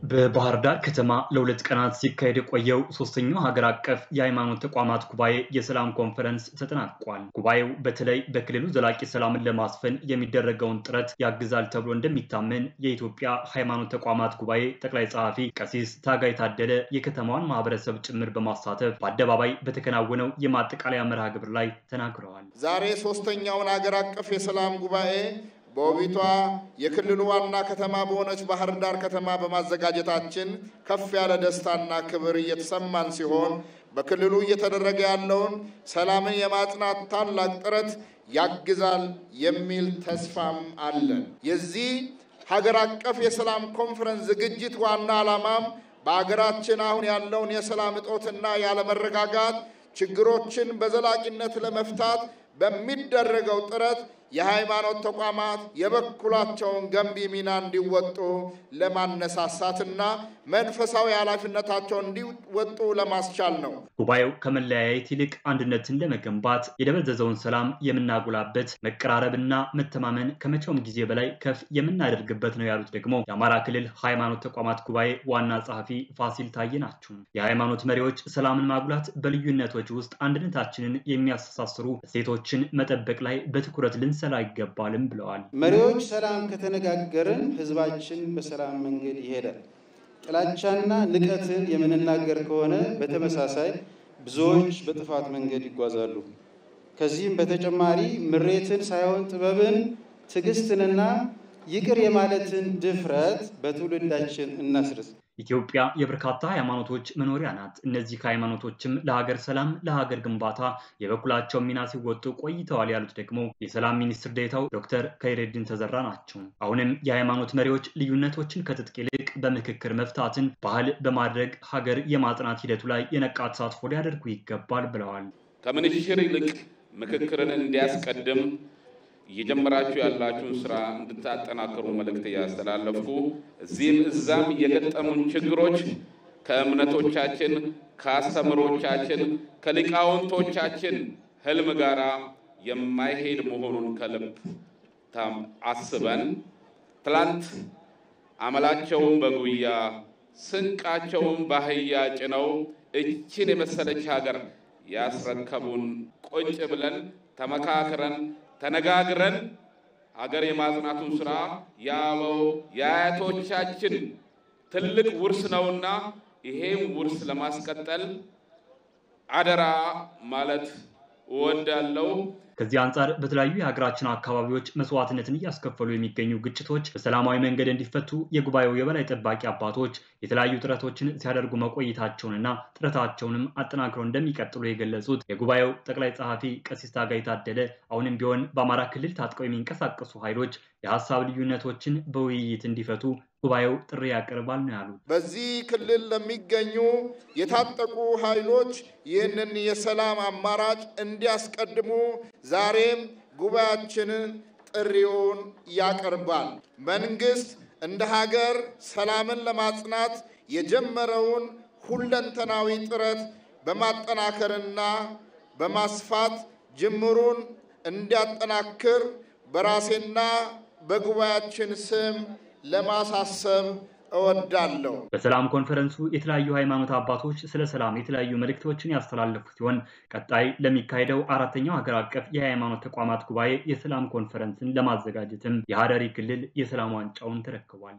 በባህር ዳር ከተማ ለሁለት ቀናት ሲካሄድ የቆየው ሶስተኛው ሀገር አቀፍ የሃይማኖት ተቋማት ጉባኤ የሰላም ኮንፈረንስ ተጠናቋል። ጉባኤው በተለይ በክልሉ ዘላቂ ሰላምን ለማስፈን የሚደረገውን ጥረት ያግዛል ተብሎ እንደሚታመን የኢትዮጵያ ሃይማኖት ተቋማት ጉባኤ ጠቅላይ ጸሐፊ ቀሲስ ታጋይ ታደለ የከተማዋን ማህበረሰብ ጭምር በማሳተፍ በአደባባይ በተከናወነው የማጠቃለያ መርሃ ግብር ላይ ተናግረዋል። ዛሬ ሶስተኛውን ሀገር አቀፍ የሰላም ጉባኤ በውቢቷ የክልሉ ዋና ከተማ በሆነች ባህር ዳር ከተማ በማዘጋጀታችን ከፍ ያለ ደስታና ክብር እየተሰማን ሲሆን በክልሉ እየተደረገ ያለውን ሰላምን የማጽናት ታላቅ ጥረት ያግዛል የሚል ተስፋም አለን። የዚህ ሀገር አቀፍ የሰላም ኮንፈረንስ ዝግጅት ዋና ዓላማም በአገራችን አሁን ያለውን የሰላም እጦትና ያለመረጋጋት ችግሮችን በዘላቂነት ለመፍታት በሚደረገው ጥረት የሃይማኖት ተቋማት የበኩላቸውን ገንቢ ሚና እንዲወጡ ለማነሳሳትና መንፈሳዊ ኃላፊነታቸውን እንዲወጡ ለማስቻል ነው። ጉባኤው ከመለያየት ይልቅ አንድነትን ለመገንባት የደበዘዘውን ሰላም የምናጎላበት መቀራረብና መተማመን ከመቼውም ጊዜ በላይ ከፍ የምናደርግበት ነው ያሉት ደግሞ የአማራ ክልል ሃይማኖት ተቋማት ጉባኤ ዋና ጸሐፊ ፋሲል ታዬ ናቸው። የሃይማኖት መሪዎች ሰላምን ማጉላት በልዩነቶች ውስጥ አንድነታችንን የሚያስተሳስሩ እሴቶችን መጠበቅ ላይ በትኩረት ልንሰራ ይገባልም ብለዋል። መሪዎች ሰላም ከተነጋገርን ህዝባችን በሰላም መንገድ ይሄዳል። ጥላቻና ንቀትን የምንናገር ከሆነ በተመሳሳይ ብዙዎች በጥፋት መንገድ ይጓዛሉ። ከዚህም በተጨማሪ ምሬትን ሳይሆን ጥበብን፣ ትዕግስትንና ይቅር የማለትን ድፍረት በትውልዳችን እናስርጽ። ኢትዮጵያ የበርካታ ሃይማኖቶች መኖሪያ ናት። እነዚህ ሃይማኖቶችም ለሀገር ሰላም፣ ለሀገር ግንባታ የበኩላቸው ሚና ሲወጡ ቆይተዋል ያሉት ደግሞ የሰላም ሚኒስትር ዴኤታው ዶክተር ከይረዲን ተዘራ ናቸው። አሁንም የሃይማኖት መሪዎች ልዩነቶችን ከትጥቅ ይልቅ በምክክር መፍታትን ባህል በማድረግ ሀገር የማጽናት ሂደቱ ላይ የነቃ ተሳትፎ ሊያደርጉ ይገባል ብለዋል። ከምንሽር ይልቅ ምክክርን እንዲያስቀድም እየጀመራችሁ ያላችሁን ስራ እንድታጠናክሩ መልእክት ያስተላለፍኩ እዚህም እዛም የገጠሙን ችግሮች ከእምነቶቻችን፣ ከአስተምሮቻችን፣ ከሊቃውንቶቻችን ህልም ጋራ የማይሄድ መሆኑን ከልብ አስበን ትላንት አመላቸውን በጉያ ስንቃቸውን ባህያ ጭነው እችን የመሰለች ሀገር ያስረከቡን ቁጭ ብለን ተመካክረን ተነጋግረን ሀገር የማጽናቱን ስራ ያለው የአያቶቻችን ትልቅ ውርስ ነውና ይሄን ውርስ ለማስቀጠል አደራ ማለት እወዳለሁ። ከዚህ አንፃር በተለያዩ የሀገራችን አካባቢዎች መስዋዕትነትን እያስከፈሉ የሚገኙ ግጭቶች በሰላማዊ መንገድ እንዲፈቱ የጉባኤው የበላይ ጠባቂ አባቶች የተለያዩ ጥረቶችን ሲያደርጉ መቆየታቸውንና ጥረታቸውንም አጠናክረው እንደሚቀጥሉ የገለጹት የጉባኤው ጠቅላይ ጸሐፊ ቀሲስ ታጋይ ታደለ አሁንም ቢሆን በአማራ ክልል ታጥቀው የሚንቀሳቀሱ ኃይሎች የሀሳብ ልዩነቶችን በውይይት እንዲፈቱ ጉባኤው ጥሪ ያቀርባል ነው ያሉት። በዚህ ክልል ለሚገኙ የታጠቁ ኃይሎች ይህንን የሰላም አማራጭ እንዲያስቀድሙ ዛሬም ጉባኤያችንን ጥሪውን ያቀርባል። መንግስት እንደ ሀገር ሰላምን ለማጽናት የጀመረውን ሁለንተናዊ ጥረት በማጠናከርና በማስፋት ጅምሩን እንዲያጠናክር በራሴና በጉባኤያችን ስም ለማሳሰብ እወዳለሁ። በሰላም ኮንፈረንሱ የተለያዩ ሃይማኖት አባቶች ስለ ሰላም የተለያዩ መልእክቶችን ያስተላለፉ ሲሆን ቀጣይ ለሚካሄደው አራተኛው ሀገር አቀፍ የሃይማኖት ተቋማት ጉባኤ የሰላም ኮንፈረንስን ለማዘጋጀትም የሐረሪ ክልል የሰላም ዋንጫውን ተረክቧል።